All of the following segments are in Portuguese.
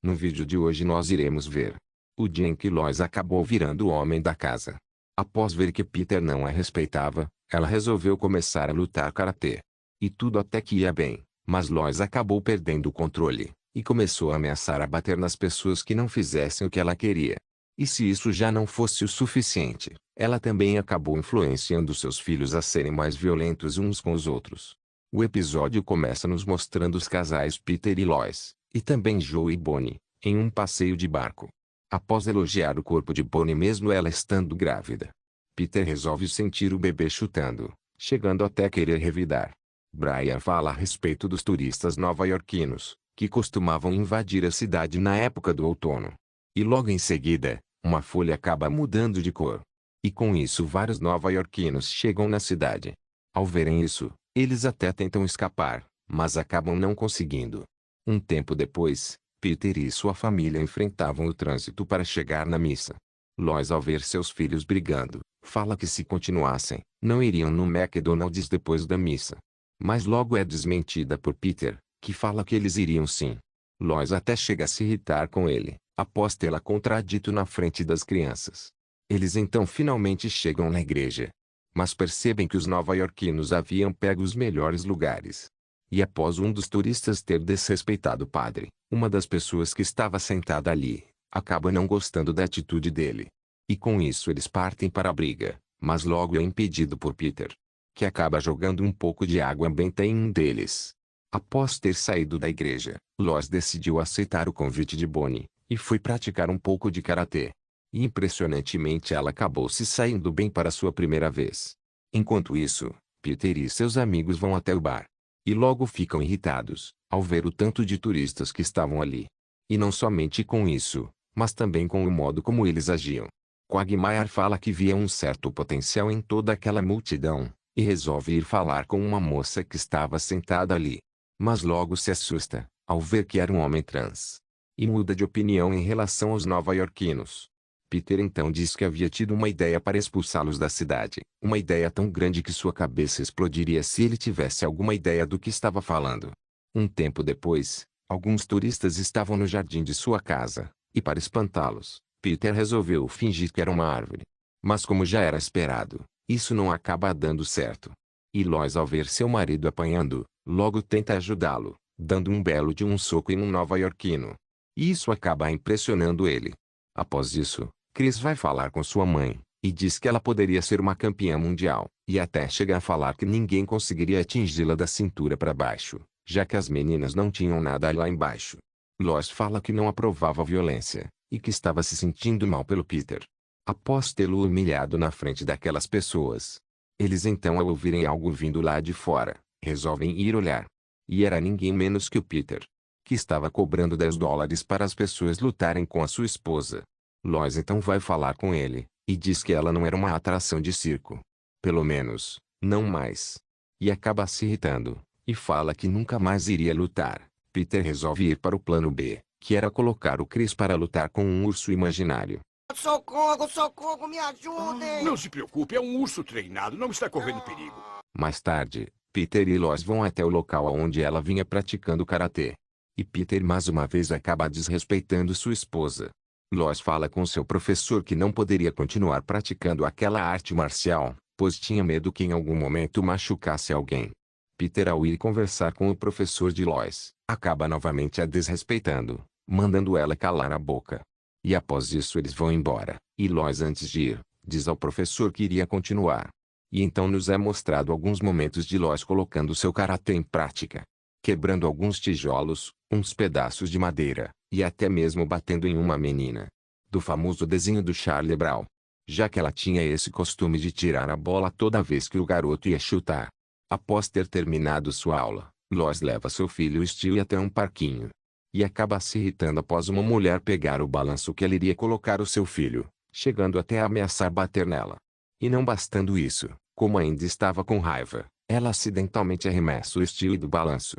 No vídeo de hoje nós iremos ver o dia em que Lois acabou virando o homem da casa. Após ver que Peter não a respeitava, ela resolveu começar a lutar karatê. E tudo até que ia bem, mas Lois acabou perdendo o controle, e começou a ameaçar a bater nas pessoas que não fizessem o que ela queria. E se isso já não fosse o suficiente, ela também acabou influenciando seus filhos a serem mais violentos uns com os outros. O episódio começa nos mostrando os casais Peter e Lois, e também Joe e Bonnie, em um passeio de barco. Após elogiar o corpo de Bonnie mesmo ela estando grávida, Peter resolve sentir o bebê chutando, chegando até a querer revidar. Brian fala a respeito dos turistas nova-iorquinos, que costumavam invadir a cidade na época do outono. E logo em seguida, uma folha acaba mudando de cor. E com isso vários nova-iorquinos chegam na cidade. Ao verem isso, eles até tentam escapar, mas acabam não conseguindo. Um tempo depois, Peter e sua família enfrentavam o trânsito para chegar na missa. Lois, ao ver seus filhos brigando, fala que se continuassem, não iriam no McDonald's depois da missa. Mas logo é desmentida por Peter, que fala que eles iriam sim. Lois até chega a se irritar com ele, após tê-la contradito na frente das crianças. Eles então finalmente chegam na igreja. Mas percebem que os nova-iorquinos haviam pego os melhores lugares. E após um dos turistas ter desrespeitado o padre, uma das pessoas que estava sentada ali, acaba não gostando da atitude dele. E com isso eles partem para a briga, mas logo é impedido por Peter, que acaba jogando um pouco de água benta em um deles. Após ter saído da igreja, Lois decidiu aceitar o convite de Bonnie, e foi praticar um pouco de karatê. E impressionantemente ela acabou se saindo bem para sua primeira vez. Enquanto isso, Peter e seus amigos vão até o bar. E logo ficam irritados, ao ver o tanto de turistas que estavam ali. E não somente com isso, mas também com o modo como eles agiam. Quagmire fala que via um certo potencial em toda aquela multidão, e resolve ir falar com uma moça que estava sentada ali. Mas logo se assusta, ao ver que era um homem trans. E muda de opinião em relação aos nova-iorquinos. Peter então diz que havia tido uma ideia para expulsá-los da cidade, uma ideia tão grande que sua cabeça explodiria se ele tivesse alguma ideia do que estava falando. Um tempo depois, alguns turistas estavam no jardim de sua casa, e para espantá-los, Peter resolveu fingir que era uma árvore. Mas como já era esperado, isso não acaba dando certo. E Lois, ao ver seu marido apanhando, logo tenta ajudá-lo, dando um belo de um soco em um nova-iorquino. E isso acaba impressionando ele. Após isso, Chris vai falar com sua mãe, e diz que ela poderia ser uma campeã mundial, e até chega a falar que ninguém conseguiria atingi-la da cintura para baixo, já que as meninas não tinham nada lá embaixo. Lois fala que não aprovava a violência, e que estava se sentindo mal pelo Peter. Após tê-lo humilhado na frente daquelas pessoas, eles então, ao ouvirem algo vindo lá de fora, resolvem ir olhar. E era ninguém menos que o Peter, que estava cobrando $10 para as pessoas lutarem com a sua esposa. Lois então vai falar com ele, e diz que ela não era uma atração de circo. Pelo menos, não mais. E acaba se irritando, e fala que nunca mais iria lutar. Peter resolve ir para o plano B, que era colocar o Chris para lutar com um urso imaginário. Socorro, socorro, me ajudem! Não se preocupe, é um urso treinado, não está correndo perigo. Mais tarde, Peter e Lois vão até o local onde ela vinha praticando karatê. E Peter mais uma vez acaba desrespeitando sua esposa. Lois fala com seu professor que não poderia continuar praticando aquela arte marcial, pois tinha medo que em algum momento machucasse alguém. Peter, ao ir conversar com o professor de Lois, acaba novamente a desrespeitando, mandando ela calar a boca. E após isso eles vão embora, e Lois, antes de ir, diz ao professor que iria continuar. E então nos é mostrado alguns momentos de Lois colocando seu karatê em prática, quebrando alguns tijolos, uns pedaços de madeira, e até mesmo batendo em uma menina. Do famoso desenho do Charlie Brown. Já que ela tinha esse costume de tirar a bola toda vez que o garoto ia chutar. Após ter terminado sua aula, Lois leva seu filho Stewie até um parquinho. E acaba se irritando após uma mulher pegar o balanço que ela iria colocar o seu filho, chegando até a ameaçar bater nela. E não bastando isso, como ainda estava com raiva, ela acidentalmente arremessa o Stewie do balanço.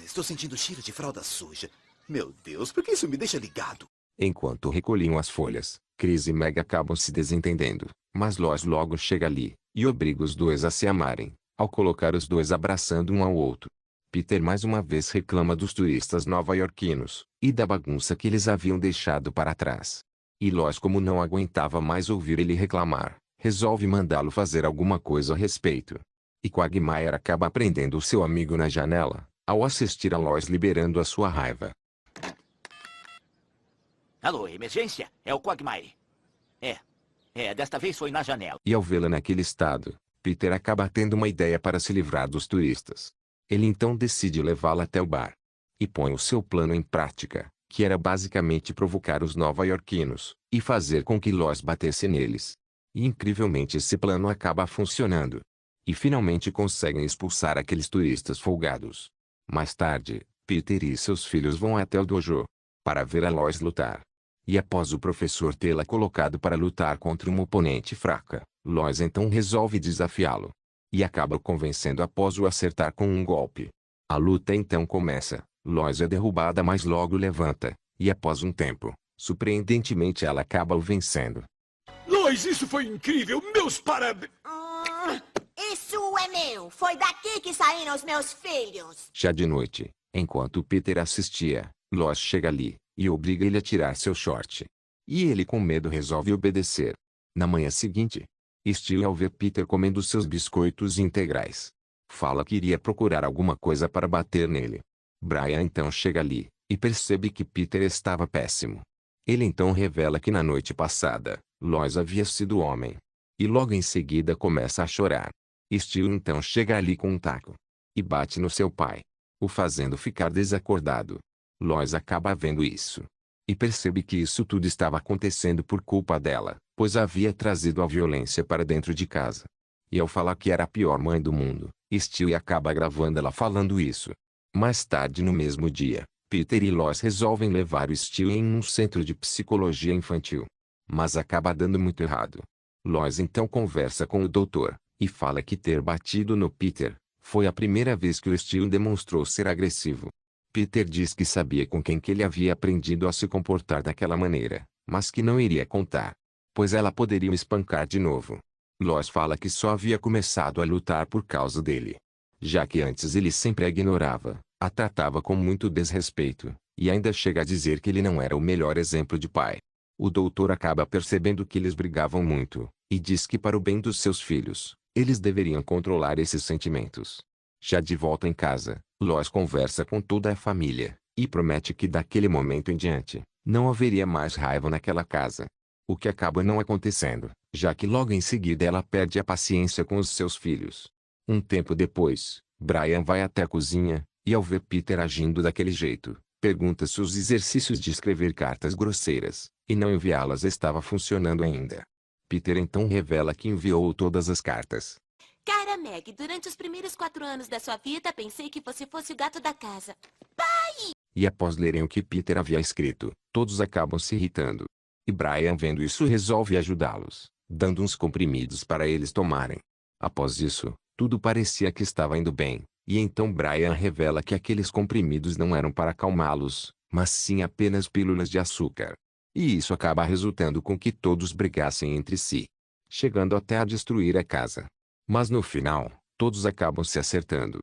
Estou sentindo cheiro de fralda suja. Meu Deus, por que isso me deixa ligado? Enquanto recolhiam as folhas, Chris e Meg acabam se desentendendo, mas Lois logo chega ali, e obriga os dois a se amarem, ao colocar os dois abraçando um ao outro. Peter mais uma vez reclama dos turistas nova-iorquinos, e da bagunça que eles haviam deixado para trás. E Lois, como não aguentava mais ouvir ele reclamar, resolve mandá-lo fazer alguma coisa a respeito. E Quagmire acaba prendendo o seu amigo na janela, ao assistir a Lois liberando a sua raiva. Alô, emergência? É o Quagmire. Desta vez foi na janela. E ao vê-la naquele estado, Peter acaba tendo uma ideia para se livrar dos turistas. Ele então decide levá-la até o bar. E põe o seu plano em prática, que era basicamente provocar os nova-iorquinos, e fazer com que Lois batesse neles. E incrivelmente esse plano acaba funcionando. E finalmente conseguem expulsar aqueles turistas folgados. Mais tarde, Peter e seus filhos vão até o dojo, para ver a Lois lutar. E após o professor tê-la colocado para lutar contra uma oponente fraca, Lois então resolve desafiá-lo. E acaba convencendo após o acertar com um golpe. A luta então começa, Lois é derrubada mas logo levanta, e após um tempo, surpreendentemente ela acaba o vencendo. Lois, isso foi incrível! Meus parabéns! Isso é meu. Foi daqui que saíram os meus filhos. Já de noite, enquanto Peter assistia, Lois chega ali, e obriga ele a tirar seu short. E ele com medo resolve obedecer. Na manhã seguinte, Stewie ao ver Peter comendo seus biscoitos integrais, fala que iria procurar alguma coisa para bater nele. Brian então chega ali, e percebe que Peter estava péssimo. Ele então revela que na noite passada, Lois havia sido homem. E logo em seguida começa a chorar. Stewie então chega ali com um taco, e bate no seu pai, o fazendo ficar desacordado. Lois acaba vendo isso, e percebe que isso tudo estava acontecendo por culpa dela, pois havia trazido a violência para dentro de casa. E ao falar que era a pior mãe do mundo, Stewie acaba gravando ela falando isso. Mais tarde no mesmo dia, Peter e Lois resolvem levar o Stewie em um centro de psicologia infantil. Mas acaba dando muito errado. Lois então conversa com o doutor, e fala que ter batido no Peter foi a primeira vez que o Stewie demonstrou ser agressivo. Peter diz que sabia com quem que ele havia aprendido a se comportar daquela maneira, mas que não iria contar, pois ela poderia o espancar de novo. Lois fala que só havia começado a lutar por causa dele, já que antes ele sempre a ignorava, a tratava com muito desrespeito, e ainda chega a dizer que ele não era o melhor exemplo de pai. O doutor acaba percebendo que eles brigavam muito, e diz que para o bem dos seus filhos, eles deveriam controlar esses sentimentos. Já de volta em casa, Lois conversa com toda a família, e promete que daquele momento em diante, não haveria mais raiva naquela casa. O que acaba não acontecendo, já que logo em seguida ela perde a paciência com os seus filhos. Um tempo depois, Brian vai até a cozinha, e ao ver Peter agindo daquele jeito, pergunta se os exercícios de escrever cartas grosseiras, e não enviá-las estava funcionando ainda. Peter então revela que enviou todas as cartas. Cara Meg, durante os primeiros 4 anos da sua vida, pensei que você fosse o gato da casa. E após lerem o que Peter havia escrito, todos acabam se irritando. E Brian vendo isso resolve ajudá-los, dando uns comprimidos para eles tomarem. Após isso, tudo parecia que estava indo bem, e então Brian revela que aqueles comprimidos não eram para acalmá-los, mas sim apenas pílulas de açúcar. E isso acaba resultando com que todos brigassem entre si, chegando até a destruir a casa. Mas no final, todos acabam se acertando.